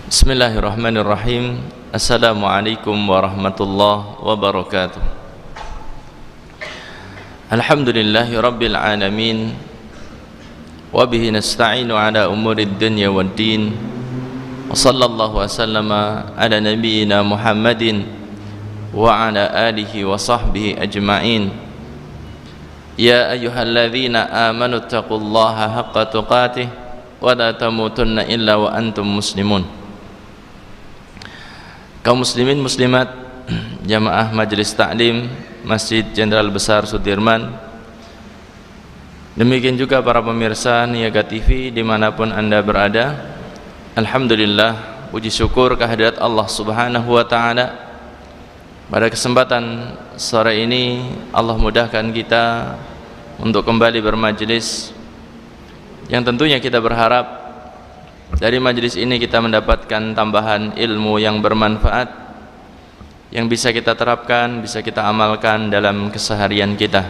Bismillahirrahmanirrahim. Assalamualaikum warahmatullahi wabarakatuh. Alhamdulillahi rabbil alamin. Wa bihi nasta'inu ala umurid dunya waddin. Wa sallallahu wa sallama ala nabiyyina Muhammadin wa ala alihi wa sahbihi ajma'in. Ya ayyuhalladzina amanu taqullaha haqqa tuqatih wa la tamutunna illa wa antum muslimun. Kaum muslimin muslimat jamaah Majelis Taklim Masjid Jenderal Besar Sudirman, demikian juga para pemirsa Niaga TV dimanapun anda berada. Alhamdulillah, puji syukur kehadirat Allah subhanahu wa ta'ala. Pada kesempatan sore ini Allah mudahkan kita untuk kembali bermajelis, yang tentunya kita berharap dari majelis ini kita mendapatkan tambahan ilmu yang bermanfaat, yang bisa kita terapkan, bisa kita amalkan dalam keseharian kita.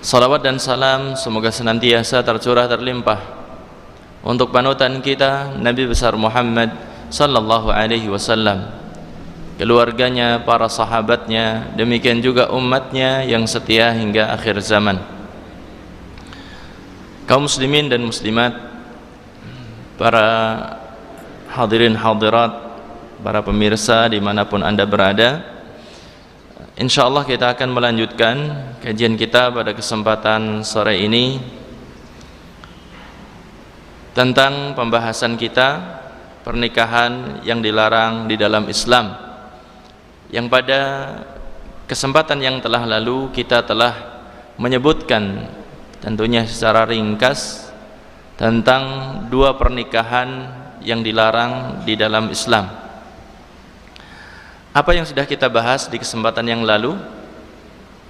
Salawat dan salam semoga senantiasa tercurah terlimpah untuk panutan kita Nabi besar Muhammad sallallahu alaihi wasallam, keluarganya, para sahabatnya, demikian juga umatnya yang setia hingga akhir zaman. Kaum muslimin dan muslimat, para hadirin hadirat, para pemirsa dimanapun anda berada, insyaallah kita akan melanjutkan kajian kita pada kesempatan sore ini tentang pembahasan kita pernikahan yang dilarang di dalam Islam, yang pada kesempatan yang telah lalu kita telah menyebutkan tentunya secara ringkas tentang dua pernikahan yang dilarang di dalam Islam. Apa yang sudah kita bahas di kesempatan yang lalu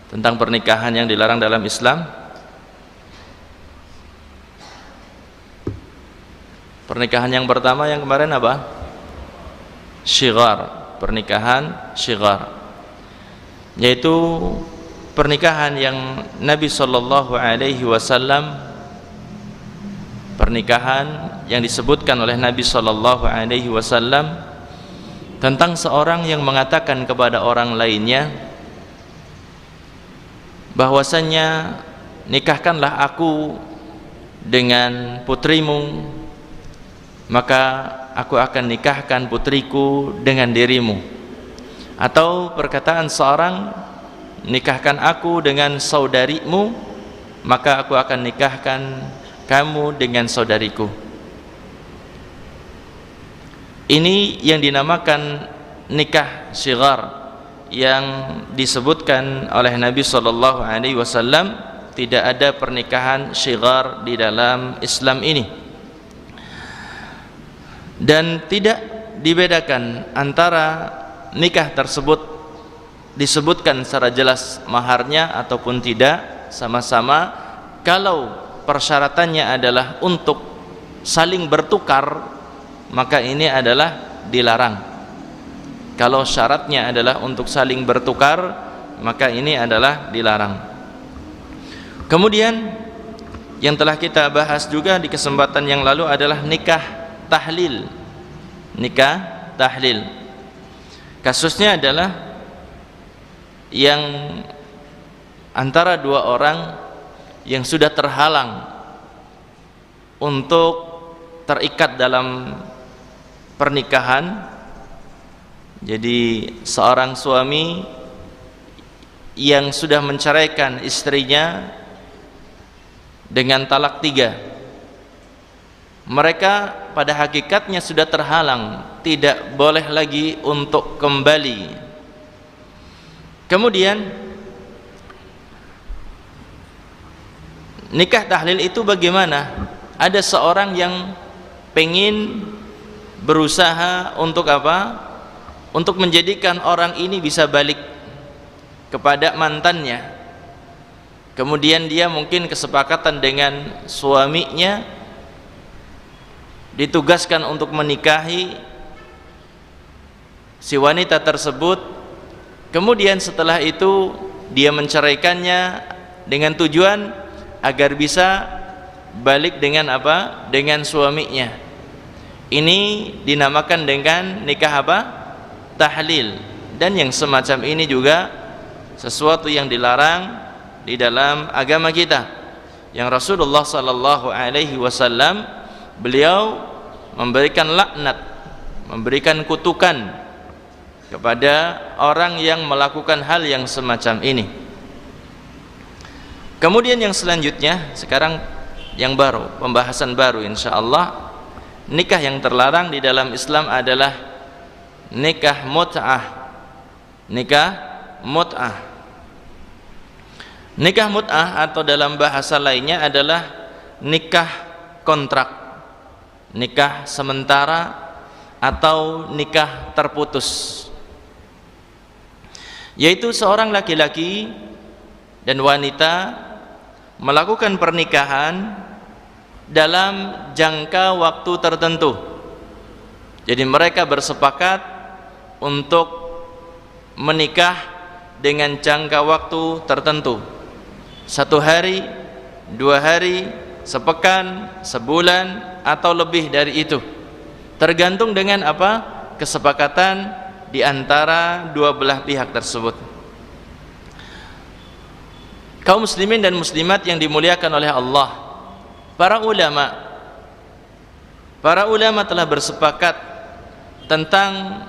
tentang pernikahan yang dilarang dalam Islam? Pernikahan yang pertama yang kemarin apa? Syighar, pernikahan syighar, yaitu pernikahan yang Nabi sallallahu alaihi wasallam, pernikahan yang disebutkan oleh Nabi sallallahu alaihi wasallam tentang seorang yang mengatakan kepada orang lainnya bahwasannya nikahkanlah aku dengan putrimu, maka aku akan nikahkan putriku dengan dirimu. Atau perkataan seorang, nikahkan aku dengan saudarimu, maka aku akan nikahkan kamu dengan saudariku. Ini yang dinamakan nikah syighar, yang disebutkan oleh Nabi sallallahu alaihi wasallam. Tidak ada pernikahan syighar di dalam Islam ini, dan tidak dibedakan antara nikah tersebut disebutkan secara jelas maharnya ataupun tidak, sama-sama kalau persyaratannya adalah untuk saling bertukar, maka ini adalah dilarang. Kalau syaratnya adalah untuk saling bertukar, maka ini adalah dilarang. Kemudian yang telah kita bahas juga di kesempatan yang lalu adalah nikah tahlil. Nikah tahlil, kasusnya adalah yang antara dua orang yang sudah terhalang untuk terikat dalam pernikahan. Jadi seorang suami yang sudah menceraikan istrinya dengan talak 3, mereka pada hakikatnya sudah terhalang, tidak boleh lagi untuk kembali. Kemudian nikah tahlil itu bagaimana? Ada seorang yang pengen berusaha untuk apa? Untuk menjadikan orang ini bisa balik kepada mantannya. Kemudian dia mungkin kesepakatan dengan suaminya, ditugaskan untuk menikahi si wanita tersebut. Kemudian setelah itu dia menceraikannya dengan tujuan agar bisa balik dengan apa? Dengan suaminya. Ini dinamakan dengan nikah apa? Tahlil. Dan yang semacam ini juga sesuatu yang dilarang di dalam agama kita. Yang Rasulullah sallallahu alaihi wasallam beliau memberikan laknat, memberikan kutukan kepada orang yang melakukan hal yang semacam ini. Kemudian yang selanjutnya, sekarang yang baru, pembahasan baru insyaallah, nikah yang terlarang di dalam Islam adalah nikah mut'ah. Nikah mut'ah. Nikah mut'ah atau dalam bahasa lainnya adalah nikah kontrak, nikah sementara atau nikah terputus. Yaitu seorang laki-laki dan wanita melakukan pernikahan dalam jangka waktu tertentu. Jadi mereka bersepakat untuk menikah dengan jangka waktu tertentu. 1 hari, 2 hari, sepekan, sebulan, atau lebih dari itu. Tergantung dengan apa? Kesepakatan di antara dua belah pihak tersebut. Kaum muslimin dan muslimat yang dimuliakan oleh Allah, para ulama telah bersepakat tentang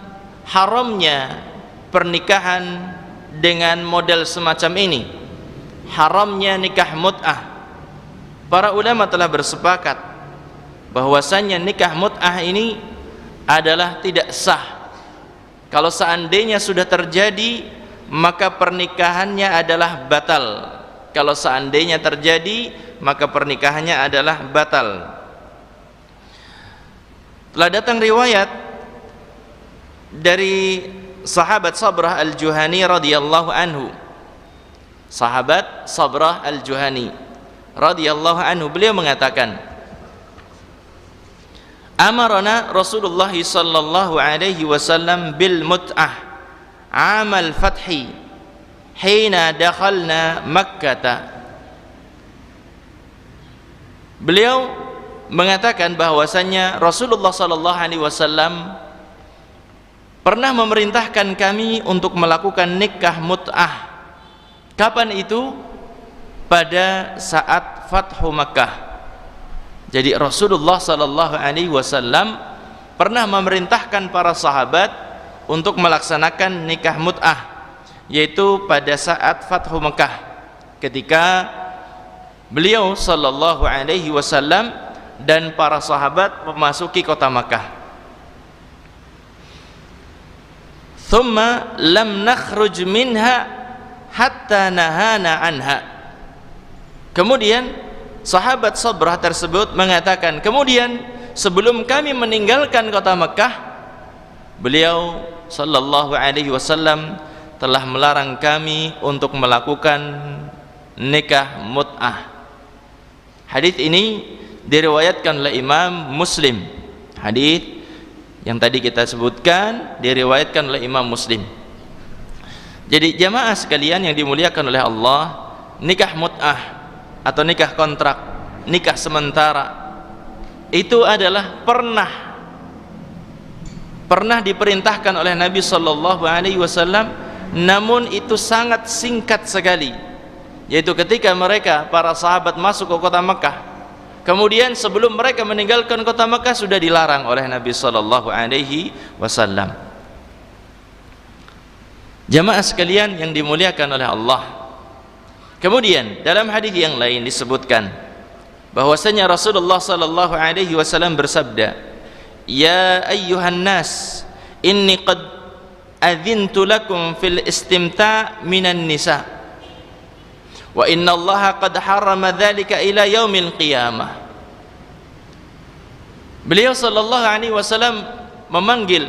haramnya pernikahan dengan model semacam ini, haramnya nikah mut'ah. Para ulama telah bersepakat bahwasannya nikah mut'ah ini adalah tidak sah. Kalau seandainya sudah terjadi, maka pernikahannya adalah batal. Kalau seandainya terjadi, maka pernikahannya adalah batal. Telah datang riwayat dari sahabat Sabrah al-Juhani radhiyallahu anhu. Sahabat Sabrah al-Juhani radhiyallahu anhu, beliau mengatakan, amarana Rasulullah sallallahu alaihi wasallam bil mut'ah amal fathi hina dakhalna Makkah. Beliau mengatakan bahwasannya Rasulullah sallallahu alaihi wasallam pernah memerintahkan kami untuk melakukan nikah mut'ah. Kapan itu? Pada saat Fathu Makkah. Jadi Rasulullah sallallahu alaihi wasallam pernah memerintahkan para sahabat untuk melaksanakan nikah mut'ah, yaitu pada saat Fathu Makkah, ketika beliau sallallahu alaihi wasallam dan para sahabat memasuki kota Makkah. Thumma lam nakhruj minha hatta nahana anha. Kemudian sahabat Sabrah tersebut mengatakan, kemudian sebelum kami meninggalkan kota Makkah, beliau sallallahu alaihi wasallam telah melarang kami untuk melakukan nikah mut'ah. Hadis ini diriwayatkan oleh Imam Muslim. Hadis yang tadi kita sebutkan diriwayatkan oleh Imam Muslim. Jadi jamaah sekalian yang dimuliakan oleh Allah, nikah mut'ah atau nikah kontrak, nikah sementara, itu adalah pernah diperintahkan oleh Nabi sallallahu alaihi wasallam, namun itu sangat singkat sekali, yaitu ketika mereka para sahabat masuk ke kota Makkah. Kemudian sebelum mereka meninggalkan kota Makkah sudah dilarang oleh Nabi sallallahu alaihi wasallam. Jamaah sekalian yang dimuliakan oleh Allah. Kemudian dalam hadis yang lain disebutkan bahwasanya Rasulullah sallallahu alaihi wasallam bersabda, "Ya ayyuhan nas, inni qad adzintu lakum fil istimta' minan nisa. Wa inna Allaha qad harrama dzalika ila yaumil qiyamah." Beliau sallallahu alaihi wasallam memanggil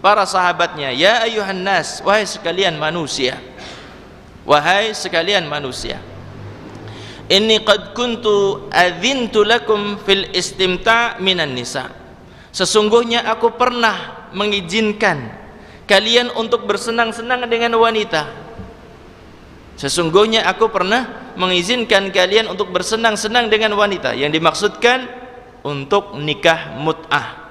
para sahabatnya, "Ya ayyuhan nas, wahai sekalian manusia. Wahai sekalian manusia. Inni qad kuntu adzintu lakum fil istimta' minan nisa." Sesungguhnya aku pernah mengizinkan kalian untuk bersenang-senang dengan wanita. Sesungguhnya aku pernah mengizinkan kalian untuk bersenang-senang dengan wanita. Yang dimaksudkan untuk nikah mut'ah.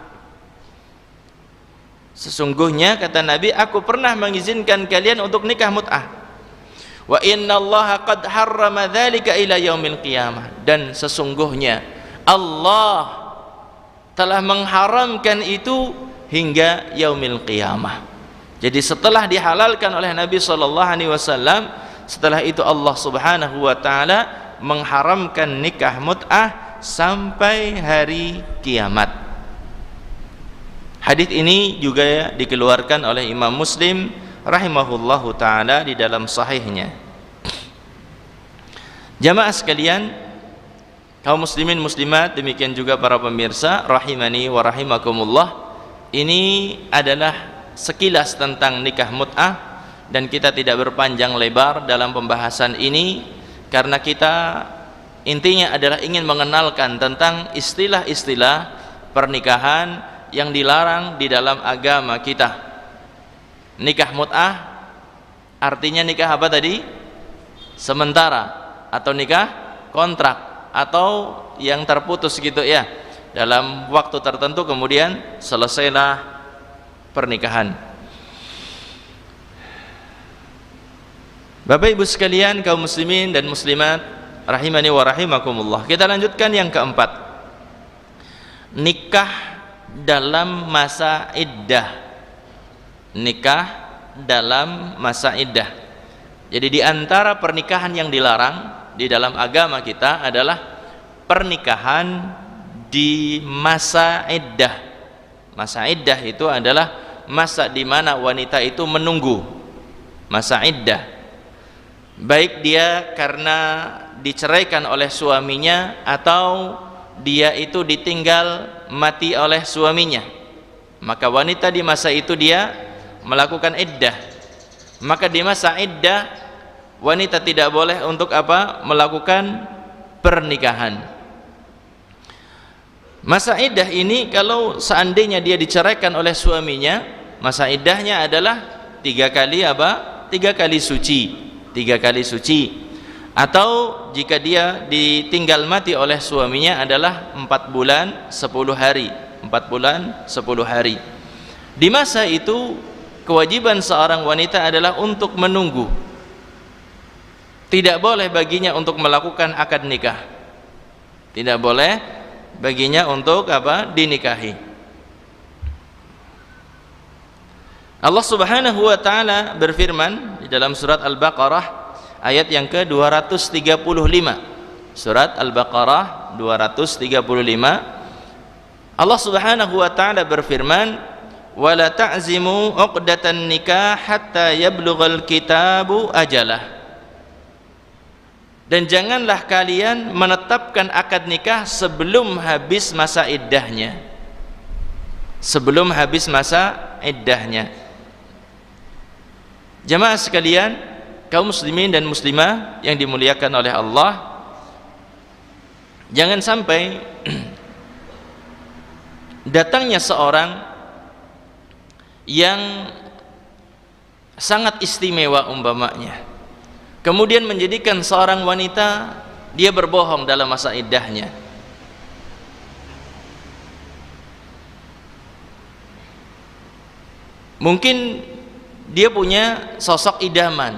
Sesungguhnya kata Nabi, aku pernah mengizinkan kalian untuk nikah mut'ah. Wa innallaha qad harrama dzalika ila yaumil qiyamah. Dan sesungguhnya Allah telah mengharamkan itu hingga yaumil qiyamah. Jadi setelah dihalalkan oleh Nabi SAW, setelah itu Allah Subhanahu wa ta'ala mengharamkan nikah mut'ah sampai hari kiamat. Hadis ini juga dikeluarkan oleh Imam Muslim rahimahullahu ta'ala di dalam sahihnya. Jamaah sekalian, kaum muslimin muslimat, demikian juga para pemirsa rahimani wa rahimakumullah, ini adalah sekilas tentang nikah mut'ah, dan kita tidak berpanjang lebar dalam pembahasan ini karena kita intinya adalah ingin mengenalkan tentang istilah-istilah pernikahan yang dilarang di dalam agama kita. Nikah mut'ah artinya nikah apa tadi? Sementara, atau nikah kontrak, atau yang terputus gitu ya, dalam waktu tertentu kemudian selesailah pernikahan. Bapak Ibu sekalian, kaum muslimin dan muslimat rahimani wa rahimakumullah, kita lanjutkan yang keempat, nikah dalam masa iddah. Nikah dalam masa iddah. Jadi di antara pernikahan yang dilarang di dalam agama kita adalah pernikahan di masa iddah. Masa iddah itu adalah masa di mana wanita itu menunggu. Masa iddah, baik dia karena diceraikan oleh suaminya atau dia itu ditinggal mati oleh suaminya, maka wanita di masa itu dia melakukan iddah. Maka di masa iddah wanita tidak boleh untuk apa? Melakukan pernikahan. Masa iddah ini kalau seandainya dia diceraikan oleh suaminya, masa iddahnya adalah 3 kali apa? 3 kali suci. 3 kali suci. Atau jika dia ditinggal mati oleh suaminya adalah 4 bulan 10 hari. 4 bulan 10 hari. Di masa itu kewajiban seorang wanita adalah untuk menunggu. Tidak boleh baginya untuk melakukan akad nikah. Tidak boleh baginya untuk apa? Dinikahi. Allah Subhanahu wa ta'ala berfirman di dalam surat Al-Baqarah ayat yang ke-235. Surat Al-Baqarah 235. Allah Subhanahu wa ta'ala berfirman, "Wala ta'zimu 'uqdatan nikah hatta yablughal kitabu ajalah." Dan janganlah kalian menetapkan akad nikah sebelum habis masa iddahnya. Sebelum habis masa iddahnya. Jamaah sekalian, kaum muslimin dan muslimah yang dimuliakan oleh Allah, jangan sampai datangnya seorang yang sangat istimewa umpamanya, kemudian menjadikan seorang wanita dia berbohong dalam masa iddahnya. Mungkin dia punya sosok idaman,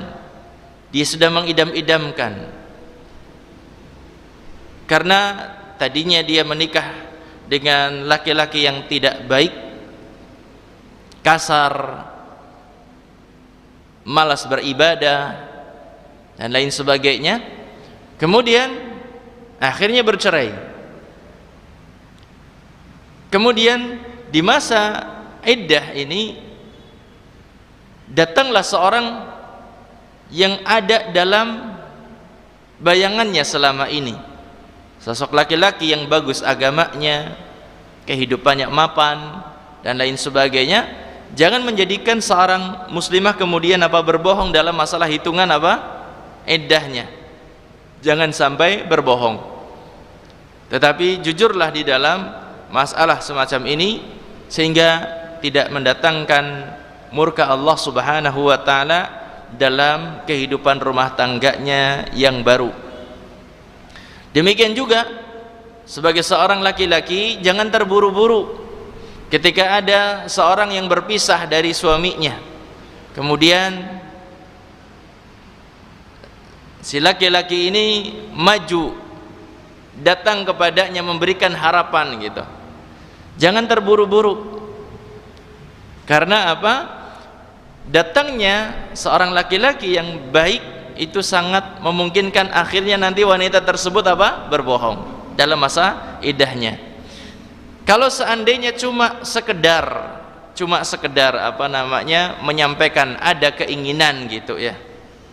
dia sudah mengidam-idamkan karena tadinya dia menikah dengan laki-laki yang tidak baik, kasar, malas beribadah dan lain sebagainya. Kemudian akhirnya bercerai. Kemudian di masa iddah ini datanglah seorang yang ada dalam bayangannya selama ini, sosok laki-laki yang bagus agamanya, kehidupannya mapan dan lain sebagainya. Jangan menjadikan seorang muslimah kemudian apa? Berbohong dalam masalah hitungan apa? Iddahnya. Jangan sampai berbohong, tetapi jujurlah di dalam masalah semacam ini sehingga tidak mendatangkan murka Allah Subhanahu wa ta'ala dalam kehidupan rumah tangganya yang baru. Demikian juga sebagai seorang laki-laki, jangan terburu-buru ketika ada seorang yang berpisah dari suaminya, kemudian si laki-laki ini maju datang kepadanya memberikan harapan gitu, jangan terburu-buru. Karena apa? Datangnya seorang laki-laki yang baik itu sangat memungkinkan akhirnya nanti wanita tersebut apa? Berbohong dalam masa iddahnya. Kalau seandainya cuma sekedar apa namanya menyampaikan ada keinginan gitu ya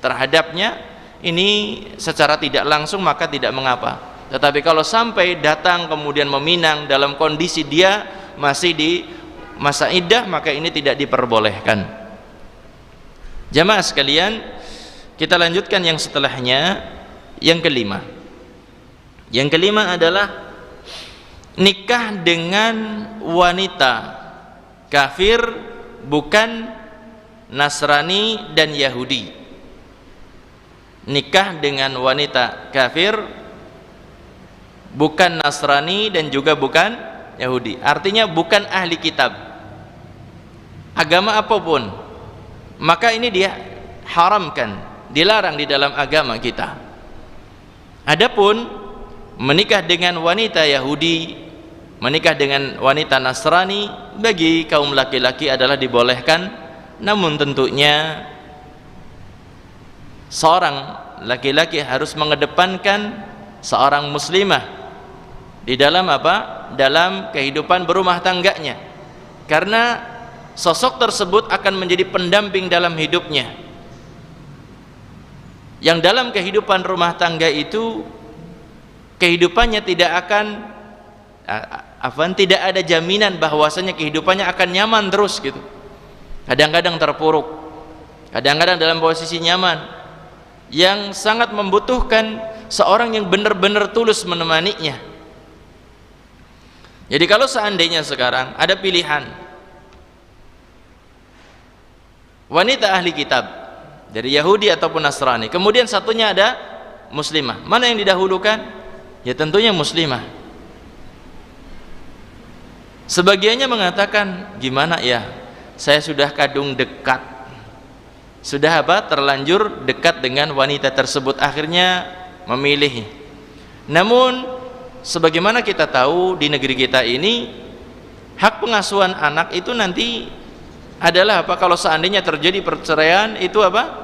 terhadapnya, ini secara tidak langsung maka tidak mengapa. Tetapi kalau sampai datang kemudian meminang dalam kondisi dia masih di masa iddah, maka ini tidak diperbolehkan. Jamaah sekalian, kita lanjutkan yang setelahnya, yang kelima. Yang kelima adalah nikah dengan wanita kafir bukan Nasrani dan Yahudi. Nikah dengan wanita kafir bukan Nasrani dan juga bukan Yahudi, artinya bukan ahli kitab, agama apapun, maka ini dia haramkan, dilarang di dalam agama kita. Adapun menikah dengan wanita Yahudi, menikah dengan wanita Nasrani bagi kaum laki-laki adalah dibolehkan, namun tentunya seorang laki-laki harus mengedepankan seorang muslimah di dalam apa? Dalam kehidupan berumah tangganya, karena sosok tersebut akan menjadi pendamping dalam hidupnya, yang dalam kehidupan rumah tangga itu kehidupannya tidak akan tidak ada jaminan bahwasanya kehidupannya akan nyaman terus gitu. Kadang-kadang terpuruk, kadang-kadang dalam posisi nyaman, yang sangat membutuhkan seorang yang benar-benar tulus menemaninya. Jadi kalau seandainya sekarang ada pilihan wanita ahli kitab dari Yahudi ataupun Nasrani, kemudian satunya ada muslimah, mana yang didahulukan? Ya tentunya muslimah. Sebagiannya mengatakan, gimana ya, saya sudah kadung dekat, sudah apa, terlanjur dekat dengan wanita tersebut, akhirnya memilih. Namun sebagaimana kita tahu di negeri kita ini, hak pengasuhan anak itu nanti adalah apa? Kalau seandainya terjadi perceraian itu apa?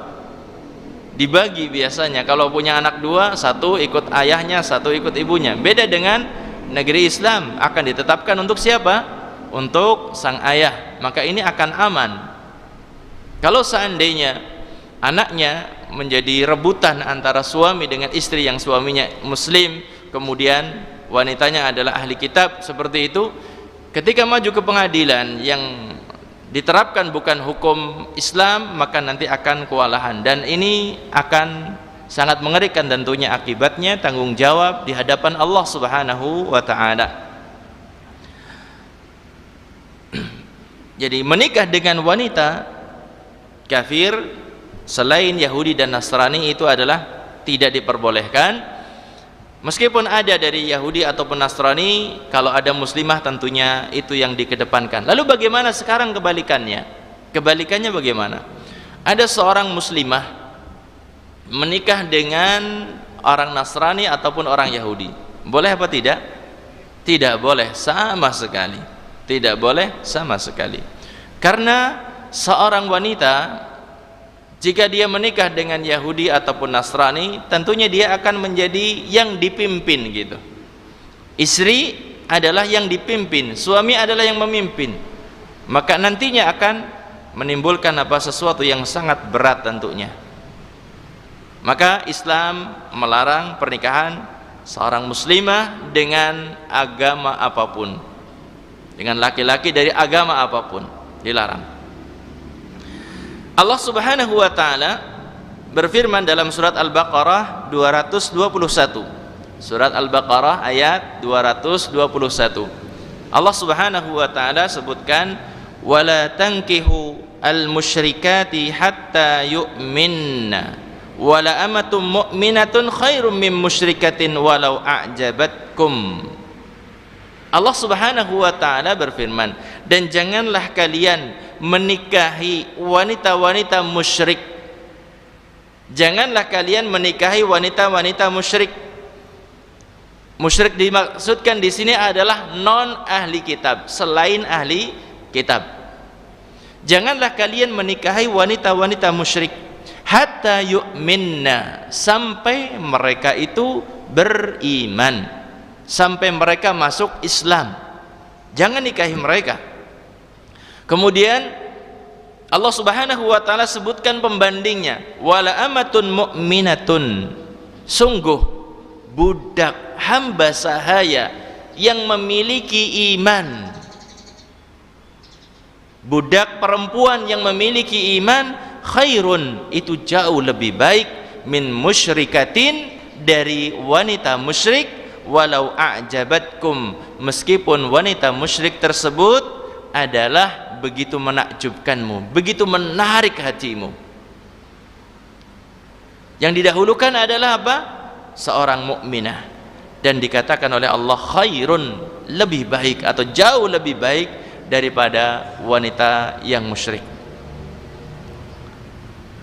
Dibagi biasanya. Kalau punya anak dua, satu ikut ayahnya, satu ikut ibunya. Beda dengan negeri Islam, akan ditetapkan untuk siapa? Untuk sang ayah. Maka ini akan aman. Kalau seandainya anaknya menjadi rebutan antara suami dengan istri yang suaminya muslim, kemudian wanitanya adalah ahli kitab, seperti itu, ketika maju ke pengadilan yang diterapkan bukan hukum Islam, maka nanti akan kewalahan, dan ini akan sangat mengerikan tentunya akibatnya, tanggung jawab di hadapan Allah Subhanahu wa ta'ala. Jadi menikah dengan wanita kafir selain Yahudi dan Nasrani itu adalah tidak diperbolehkan. Meskipun ada dari Yahudi ataupun Nasrani, kalau ada muslimah tentunya itu yang dikedepankan. Lalu bagaimana sekarang kebalikannya? Kebalikannya bagaimana? Ada seorang muslimah menikah dengan orang Nasrani ataupun orang Yahudi. Boleh apa tidak? Tidak boleh sama sekali. Tidak boleh sama sekali. Karena seorang wanita jika dia menikah dengan Yahudi ataupun Nasrani, tentunya dia akan menjadi yang dipimpin gitu. Istri adalah yang dipimpin, suami adalah yang memimpin. Maka nantinya akan menimbulkan apa? Sesuatu yang sangat berat tentunya. Maka Islam melarang pernikahan seorang muslimah dengan agama apapun, dengan laki-laki dari agama apapun, dilarang. Allah Subhanahu wa ta'ala berfirman dalam surat Al-Baqarah 221. Surat Al-Baqarah ayat 221. Allah Subhanahu wa ta'ala sebutkan, wala tankihu al-musyrikati hatta yu'minna wala amatum mu'minatun khairum min musyrikatin walau a'jabatkum. Allah Subhanahu wa taala berfirman, dan janganlah kalian menikahi wanita-wanita musyrik. Janganlah kalian menikahi wanita-wanita musyrik. Musyrik dimaksudkan di sini adalah non ahli kitab, selain ahli kitab. Janganlah kalian menikahi wanita-wanita musyrik hatta yu'minna, sampai mereka itu beriman, sampai mereka masuk Islam. Jangan nikahi mereka. Kemudian Allah Subhanahu wa taala sebutkan pembandingnya, wala amatun mu'minatun, sungguh budak hamba sahaya yang memiliki iman. Budak perempuan yang memiliki iman khairun, itu jauh lebih baik, min musyrikatin, dari wanita musyrik, walau a'jabatkum, meskipun wanita musyrik tersebut adalah begitu menakjubkanmu, begitu menarik hatimu. Yang didahulukan adalah apa? Seorang mukminah, dan dikatakan oleh Allah khairun, lebih baik atau jauh lebih baik daripada wanita yang musyrik.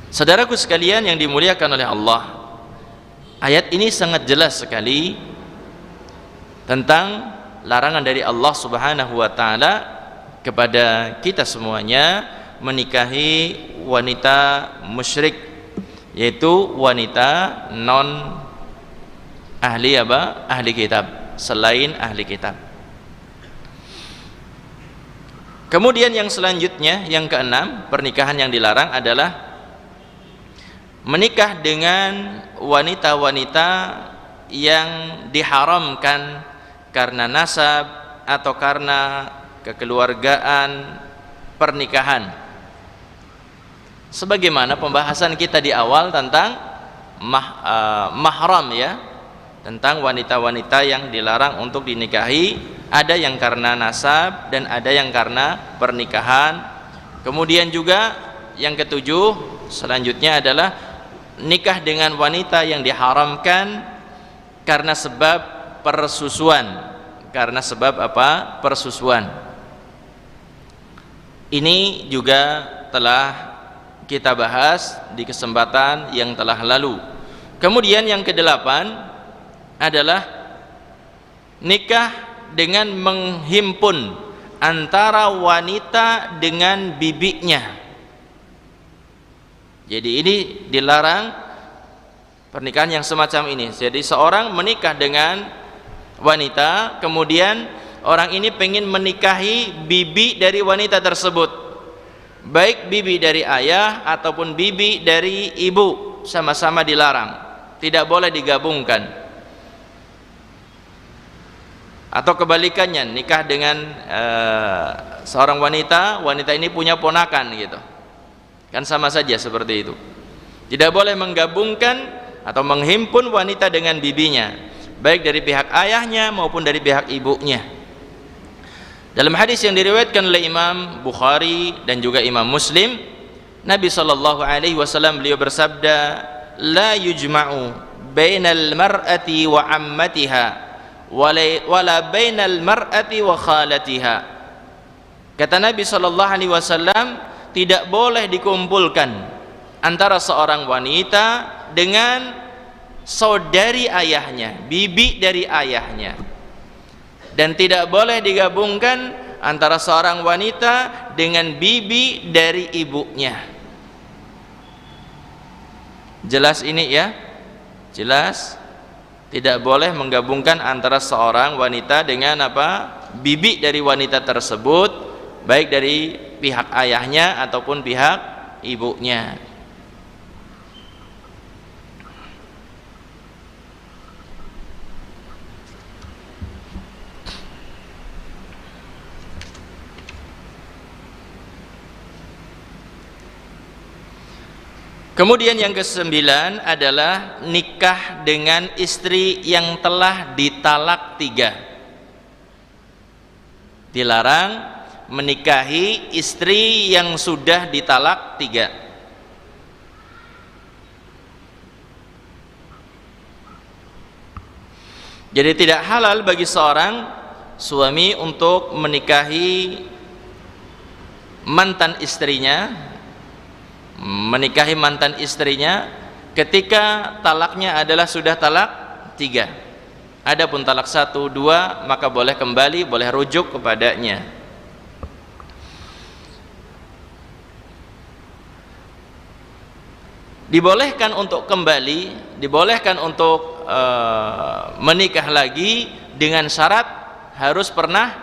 Saudaraku sekalian yang dimuliakan oleh Allah, ayat ini sangat jelas sekali tentang larangan dari Allah Subhanahu wa taala kepada kita semuanya menikahi wanita musyrik, yaitu wanita non ahli apa? Ahli kitab, selain ahli kitab. Kemudian yang selanjutnya, yang keenam, pernikahan yang dilarang adalah menikah dengan wanita-wanita yang diharamkan karena nasab atau karena kekeluargaan pernikahan. Sebagaimana pembahasan kita di awal tentang mahram ya, tentang wanita-wanita yang dilarang untuk dinikahi, ada yang karena nasab dan ada yang karena pernikahan. Kemudian juga yang ketujuh selanjutnya adalah nikah dengan wanita yang diharamkan karena sebab persusuan. Karena sebab apa? Persusuan. Ini juga telah kita bahas di kesempatan yang telah lalu. Kemudian yang kedelapan adalah nikah dengan menghimpun antara wanita dengan bibinya. Jadi ini dilarang pernikahan yang semacam ini. Jadi seorang menikah dengan wanita, kemudian orang ini pengen menikahi bibi dari wanita tersebut, baik bibi dari ayah ataupun bibi dari ibu, sama-sama dilarang, tidak boleh digabungkan. Atau kebalikannya, nikah dengan seorang wanita, wanita ini punya ponakan gitu, kan sama saja seperti itu. Tidak boleh menggabungkan atau menghimpun wanita dengan bibinya, baik dari pihak ayahnya maupun dari pihak ibunya. Dalam hadis yang diriwayatkan oleh Imam Bukhari dan juga Imam Muslim, Nabi SAW beliau bersabda, la yujma'u bainal mar'ati wa ammatiha wala bainal mar'ati wa khalatiha. Kata Nabi SAW, tidak boleh dikumpulkan antara seorang wanita dengan saudari ayahnya, bibi dari ayahnya, dan tidak boleh digabungkan antara seorang wanita dengan bibi dari ibunya. Jelas ini ya? Jelas? Tidak boleh menggabungkan antara seorang wanita dengan apa? Bibi dari wanita tersebut, baik dari pihak ayahnya ataupun pihak ibunya. Kemudian yang kesembilan adalah nikah dengan istri yang telah ditalak 3. Dilarang menikahi istri yang sudah ditalak 3. Jadi tidak halal bagi seorang suami untuk menikahi mantan istrinya, ketika talaknya adalah sudah talak 3. Adapun talak 1, 2 maka boleh kembali, boleh rujuk kepadanya. Dibolehkan untuk kembali, dibolehkan untuk menikah lagi dengan syarat harus pernah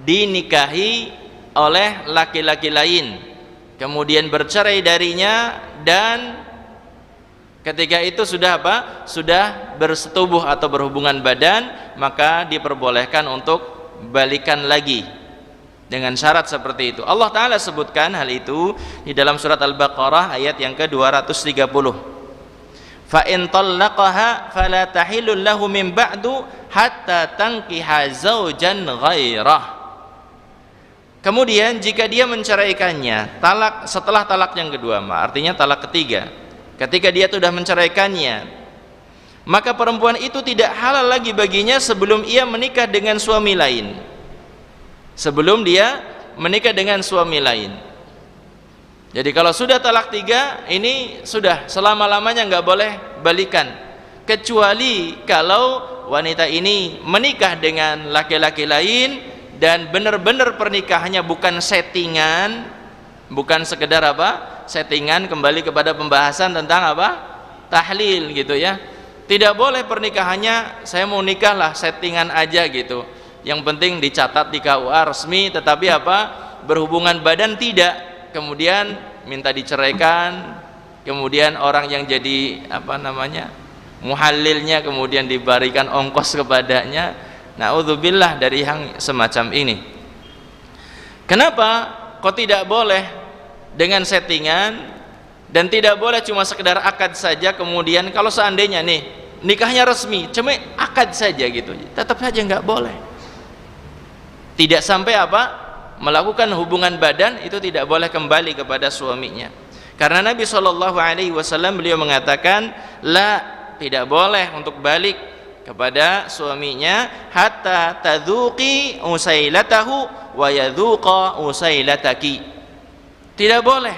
dinikahi oleh laki-laki lain, kemudian bercerai darinya, dan ketika itu sudah apa? Sudah bersetubuh atau berhubungan badan, maka diperbolehkan untuk balikan lagi dengan syarat seperti itu. Allah Ta'ala sebutkan hal itu di dalam surat Al-Baqarah ayat yang ke-230. Fa in tallaqaha fala tahillul lahu min ba'du hatta tankiha zaujan ghairah. Kemudian jika dia menceraikannya, talak setelah talak yang kedua, artinya talak ketiga, ketika dia sudah menceraikannya, maka perempuan itu tidak halal lagi baginya sebelum ia menikah dengan suami lain. Sebelum dia menikah dengan suami lain. Jadi kalau sudah talak 3, ini sudah selama-lamanya nggak boleh balikan, kecuali kalau wanita ini menikah dengan laki-laki lain dan benar-benar pernikahannya bukan settingan, bukan sekedar apa? Settingan, kembali kepada pembahasan tentang apa? Tahlil gitu ya. Tidak boleh pernikahannya saya mau nikah lah settingan aja gitu. Yang penting dicatat di KUA resmi, tetapi apa? Berhubungan badan tidak. Kemudian minta diceraikan, kemudian orang yang jadi apa namanya? Muhallilnya kemudian diberikan ongkos kepadanya. Na'udzubillah dari yang semacam ini. Kenapa kok tidak boleh dengan settingan, dan tidak boleh cuma sekedar akad saja? Kemudian kalau seandainya nih nikahnya resmi cuma akad saja gitu, tetap saja nggak boleh. Tidak sampai apa? Melakukan hubungan badan, itu tidak boleh kembali kepada suaminya. Karena Nabi SAW beliau mengatakan, tidak boleh untuk balik kepada suaminya hatta tadzuqi usailatahu wa yadzuqa usailataki. Tidak boleh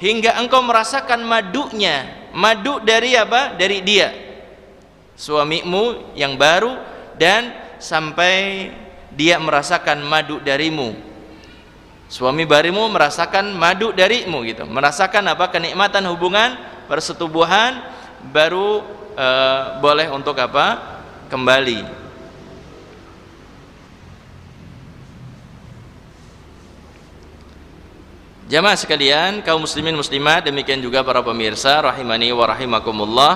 hingga engkau merasakan madunya. Madu dari apa? Dari dia, suamimu yang baru, dan sampai dia merasakan madu darimu. Suami barumu merasakan madu darimu gitu. Merasakan apa? Kenikmatan hubungan persetubuhan, baru boleh untuk apa? Kembali. Jamaah sekalian, kaum muslimin muslimat, demikian juga para pemirsa rahimani wa rahimakumullah,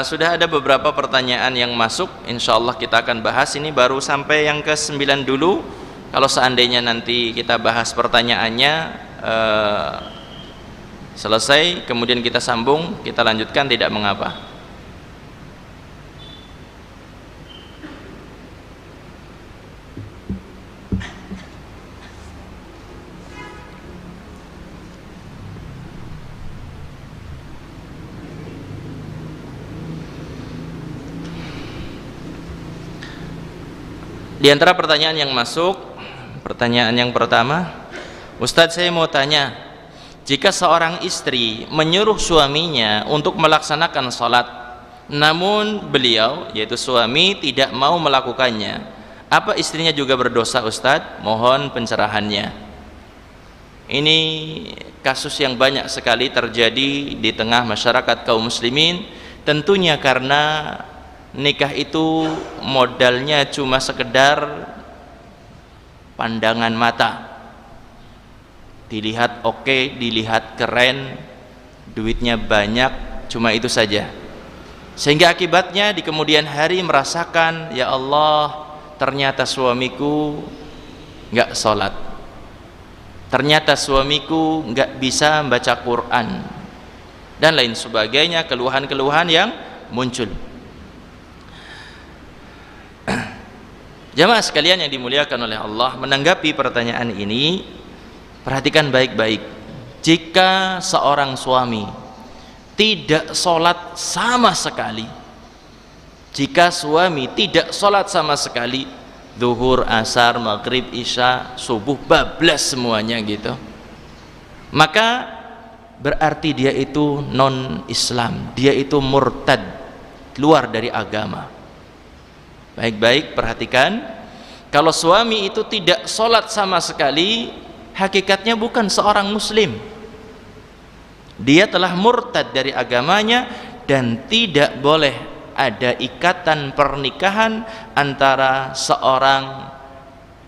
sudah ada beberapa pertanyaan yang masuk. Insyaallah kita akan bahas, ini baru sampai yang ke-9 dulu. Kalau seandainya nanti kita bahas pertanyaannya selesai, kemudian kita sambung, kita lanjutkan, tidak mengapa. Di antara pertanyaan yang masuk, pertanyaan yang pertama, Ustadz saya mau tanya, jika seorang istri menyuruh suaminya untuk melaksanakan sholat, namun beliau, yaitu suami, tidak mau melakukannya, apa istrinya juga berdosa Ustadz? Mohon pencerahannya. Ini kasus yang banyak sekali terjadi di tengah masyarakat kaum muslimin, tentunya karena nikah itu modalnya cuma sekedar pandangan mata, dilihat oke, dilihat keren, duitnya banyak, cuma itu saja, sehingga akibatnya di kemudian hari merasakan, ya Allah, ternyata suamiku nggak sholat, ternyata suamiku nggak bisa baca Quran, dan lain sebagainya, keluhan-keluhan yang muncul. Jamaah sekalian yang dimuliakan oleh Allah, menanggapi pertanyaan ini, perhatikan baik-baik. Jika seorang suami tidak sholat sama sekali, jika suami tidak sholat sama sekali, zuhur, asar, maghrib, isya, subuh, bablas semuanya gitu, maka berarti dia itu non-Islam, dia itu murtad, keluar dari agama. Baik-baik perhatikan, kalau suami itu tidak sholat sama sekali, hakikatnya bukan seorang muslim, dia telah murtad dari agamanya, dan tidak boleh ada ikatan pernikahan antara seorang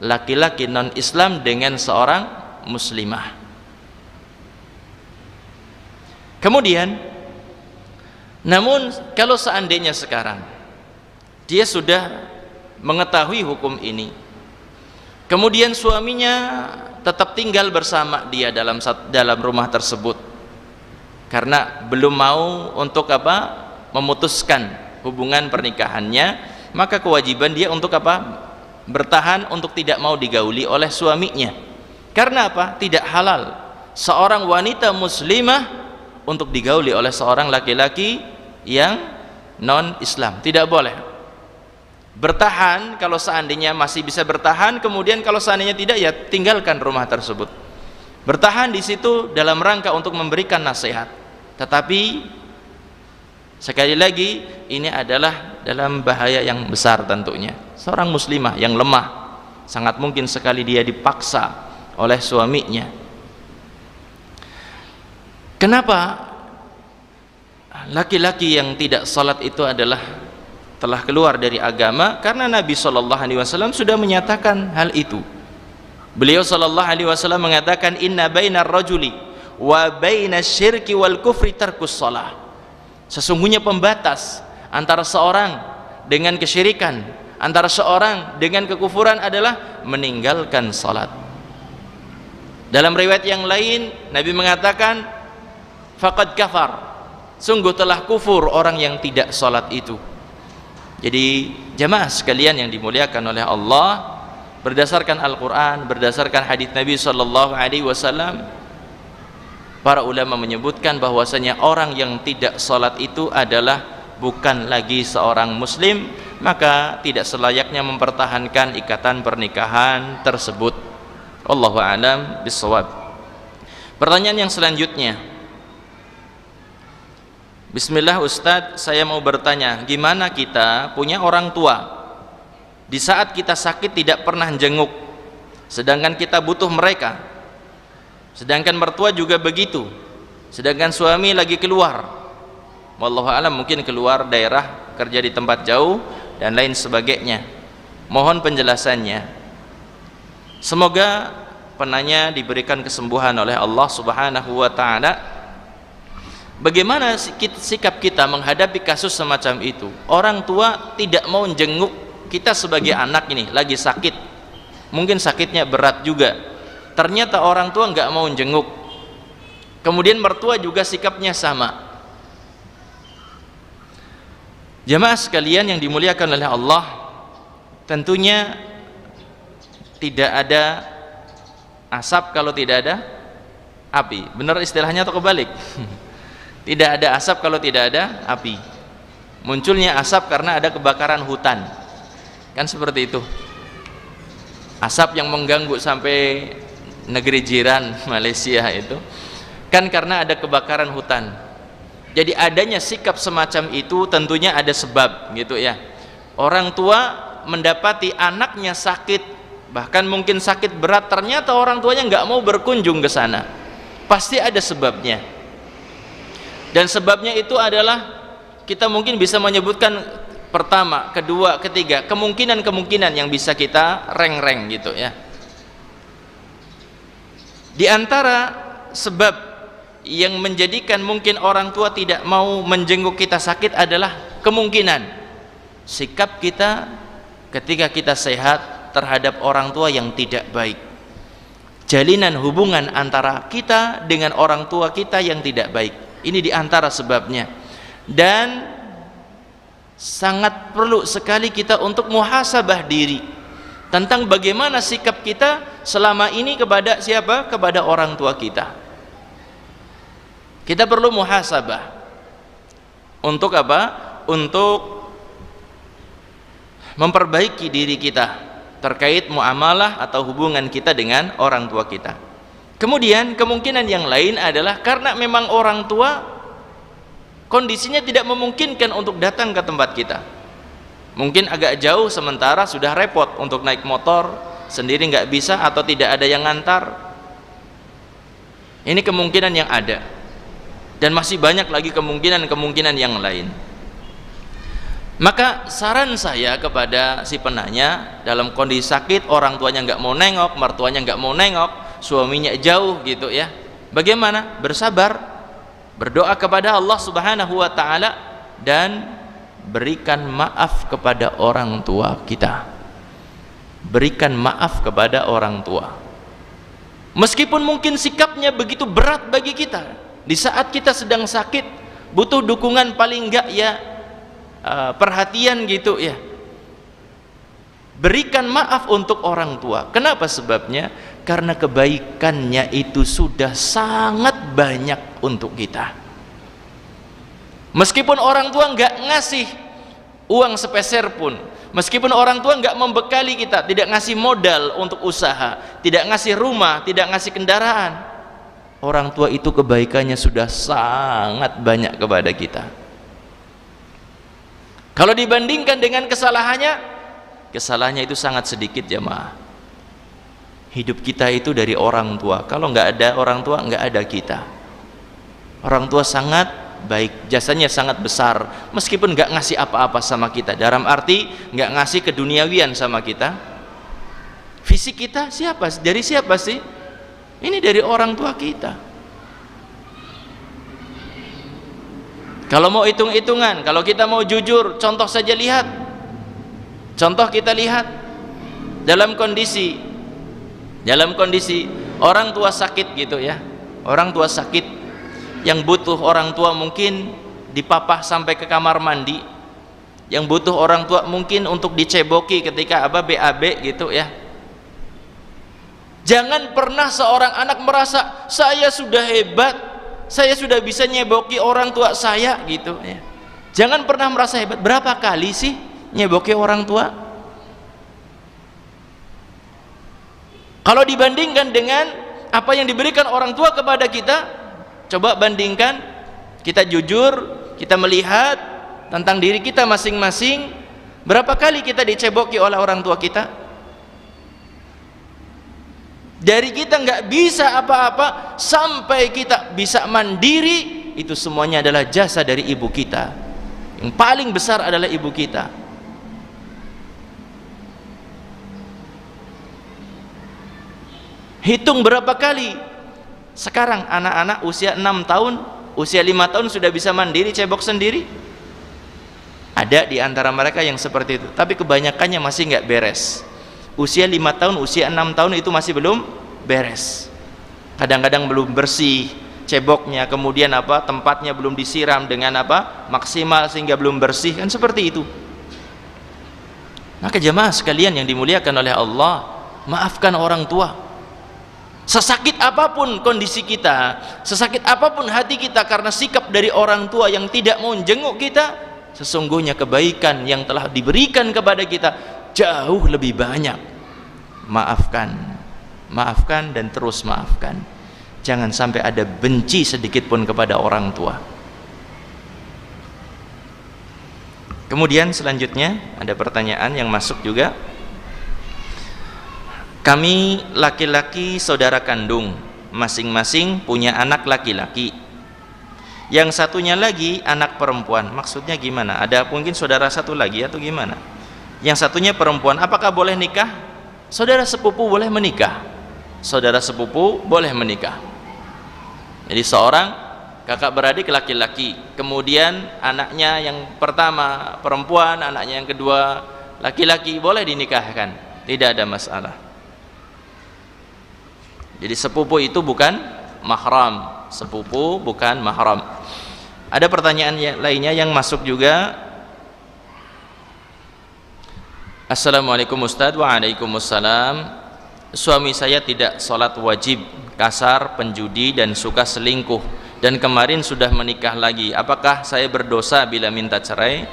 laki-laki non-Islam dengan seorang muslimah. Kemudian, namun kalau seandainya sekarang dia sudah mengetahui hukum ini, kemudian suaminya tetap tinggal bersama dia dalam rumah tersebut karena belum mau untuk memutuskan hubungan pernikahannya, maka kewajiban dia untuk bertahan untuk tidak mau digauli oleh suaminya. Karena tidak halal seorang wanita muslimah untuk digauli oleh seorang laki-laki yang non-Islam, tidak boleh. Bertahan kalau seandainya masih bisa bertahan, kemudian kalau seandainya tidak, ya tinggalkan rumah tersebut. Bertahan di situ dalam rangka untuk memberikan nasihat, tetapi sekali lagi ini adalah dalam bahaya yang besar tentunya. Seorang muslimah yang lemah, sangat mungkin sekali dia dipaksa oleh suaminya. Kenapa laki-laki yang tidak salat itu telah keluar dari agama? Karena Nabi SAW sudah menyatakan hal itu. Beliau SAW mengatakan, inna bainar rajuli wa bainas syirki wal kufri tarkus shalah. Sesungguhnya pembatas antara seorang dengan kesyirikan, antara seorang dengan kekufuran adalah meninggalkan salat. Dalam riwayat yang lain Nabi mengatakan, faqad kafar, sungguh telah kufur orang yang tidak salat itu. Jadi jamaah sekalian yang dimuliakan oleh Allah, berdasarkan Al-Quran, berdasarkan hadits Nabi SAW, para ulama menyebutkan bahwasanya orang yang tidak sholat itu adalah bukan lagi seorang muslim, maka tidak selayaknya mempertahankan ikatan pernikahan tersebut. Allahu a'lam bishawab. Pertanyaan yang selanjutnya, bismillah Ustadz, saya mau bertanya, gimana kita punya orang tua, di saat kita sakit tidak pernah jenguk, sedangkan kita butuh mereka, sedangkan mertua juga begitu, sedangkan suami lagi keluar, wallahu a'lam, mungkin keluar daerah, kerja di tempat jauh dan lain sebagainya. Mohon penjelasannya. Semoga penanya diberikan kesembuhan oleh Allah Subhanahu wa ta'ala. Bagaimana sikap kita menghadapi kasus semacam itu? Orang tua tidak mau jenguk kita sebagai anak, ini lagi sakit, mungkin sakitnya berat juga, ternyata orang tua nggak mau jenguk, kemudian mertua juga sikapnya sama. Jamaah sekalian yang dimuliakan oleh Allah, tentunya tidak ada asap kalau tidak ada api. Benar istilahnya atau kebalik? Tidak ada asap kalau tidak ada api. Munculnya asap karena ada kebakaran hutan, kan seperti itu. Asap yang mengganggu sampai negeri jiran Malaysia itu kan karena ada kebakaran hutan. Jadi adanya sikap semacam itu tentunya ada sebab gitu ya. Orang tua mendapati anaknya sakit, bahkan mungkin sakit berat, ternyata orang tuanya nggak mau berkunjung ke sana, pasti ada sebabnya. Dan sebabnya itu adalah, kita mungkin bisa menyebutkan pertama, kedua, ketiga, kemungkinan-kemungkinan yang bisa kita reng-reng gitu ya. Di antara sebab yang menjadikan mungkin orang tua tidak mau menjenguk kita sakit adalah kemungkinan sikap kita ketika kita sehat terhadap orang tua yang tidak baik, jalinan hubungan antara kita dengan orang tua kita yang tidak baik. Ini diantara sebabnya. Dan sangat perlu sekali kita untuk muhasabah diri tentang bagaimana sikap kita selama ini kepada siapa? Kepada orang tua kita. Kita perlu muhasabah. Untuk apa? Untuk memperbaiki diri kita. terkait muamalah atau hubungan kita dengan orang tua kita. Kemudian kemungkinan yang lain adalah karena memang orang tua kondisinya tidak memungkinkan untuk datang ke tempat kita, mungkin agak jauh, sementara sudah repot untuk naik motor sendiri, nggak bisa atau tidak ada yang ngantar. Ini kemungkinan yang ada, dan masih banyak lagi kemungkinan yang lain. Maka saran saya kepada si penanya, dalam kondisi sakit, orang tuanya nggak mau nengok, mertuanya nggak mau nengok, suaminya jauh gitu ya, bagaimana? Bersabar, berdoa kepada Allah Subhanahu wa ta'ala, dan berikan maaf kepada orang tua kita. Berikan maaf kepada orang tua, meskipun mungkin sikapnya begitu berat bagi kita. Di saat kita sedang sakit, butuh dukungan, paling enggak ya perhatian gitu ya. Berikan maaf untuk orang tua. Kenapa sebabnya? Karena kebaikannya itu sudah sangat banyak untuk kita. Meskipun orang tua nggak ngasih uang sepeser pun, meskipun orang tua nggak membekali kita, tidak ngasih modal untuk usaha, tidak ngasih rumah, tidak ngasih kendaraan, orang tua itu kebaikannya sudah sangat banyak kepada kita. Kalau dibandingkan dengan kesalahannya itu sangat sedikit jemaah. Hidup kita itu dari orang tua. Kalau nggak ada orang tua, nggak ada kita. Orang tua sangat baik, jasanya sangat besar, meskipun nggak ngasih apa-apa sama kita, dalam arti nggak ngasih keduniawian sama kita. Fisik kita dari siapa sih? Ini dari orang tua kita. Kalau mau hitung-hitungan, kalau kita mau jujur, contoh saja lihat. Contoh kita lihat dalam kondisi orang tua sakit gitu ya. Orang tua sakit yang butuh orang tua mungkin dipapah sampai ke kamar mandi, yang butuh orang tua mungkin untuk diceboki ketika BAB gitu ya. Jangan pernah seorang anak merasa saya sudah hebat, saya sudah bisa nyeboki orang tua saya gitu ya. Jangan pernah merasa hebat. Berapa kali sih nyeboki orang tua? Kalau dibandingkan dengan apa yang diberikan orang tua kepada kita, coba bandingkan. Kita jujur, kita melihat tentang diri kita masing-masing, berapa kali kita diceboki oleh orang tua kita? Dari kita nggak bisa apa-apa sampai kita bisa mandiri, itu semuanya adalah jasa dari ibu kita. Yang paling besar adalah ibu kita. Hitung berapa kali sekarang anak-anak usia 6 tahun, usia 5 tahun sudah bisa mandiri, cebok sendiri. Ada di antara mereka yang seperti itu, tapi kebanyakannya masih nggak beres. Usia 5 tahun, usia 6 tahun itu masih belum beres. Kadang-kadang belum bersih ceboknya, kemudian tempatnya belum disiram dengan maksimal sehingga belum bersih, kan seperti itu. Maka jemaah sekalian yang dimuliakan oleh Allah, maafkan orang tua. Sesakit apapun kondisi kita, sesakit apapun hati kita karena sikap dari orang tua yang tidak mau jenguk kita, sesungguhnya kebaikan yang telah diberikan kepada kita jauh lebih banyak. Maafkan dan terus maafkan. Jangan sampai ada benci sedikit pun kepada orang tua. Kemudian selanjutnya ada pertanyaan yang masuk juga. Kami laki-laki saudara kandung, masing-masing punya anak laki-laki, yang satunya lagi anak perempuan. Maksudnya gimana? Ada mungkin saudara satu lagi atau gimana? Yang satunya perempuan, apakah boleh nikah? Saudara sepupu boleh menikah. Saudara sepupu boleh menikah. Jadi seorang kakak beradik laki-laki, kemudian anaknya yang pertama perempuan, anaknya yang kedua laki-laki, boleh dinikahkan, tidak ada masalah. Jadi sepupu itu bukan mahram, sepupu bukan mahram. Ada pertanyaan lainnya yang masuk juga. Assalamualaikum Ustadz. Waalaikumsalam. Suami saya tidak sholat wajib, kasar, penjudi, dan suka selingkuh, dan kemarin sudah menikah lagi. Apakah saya berdosa bila minta cerai?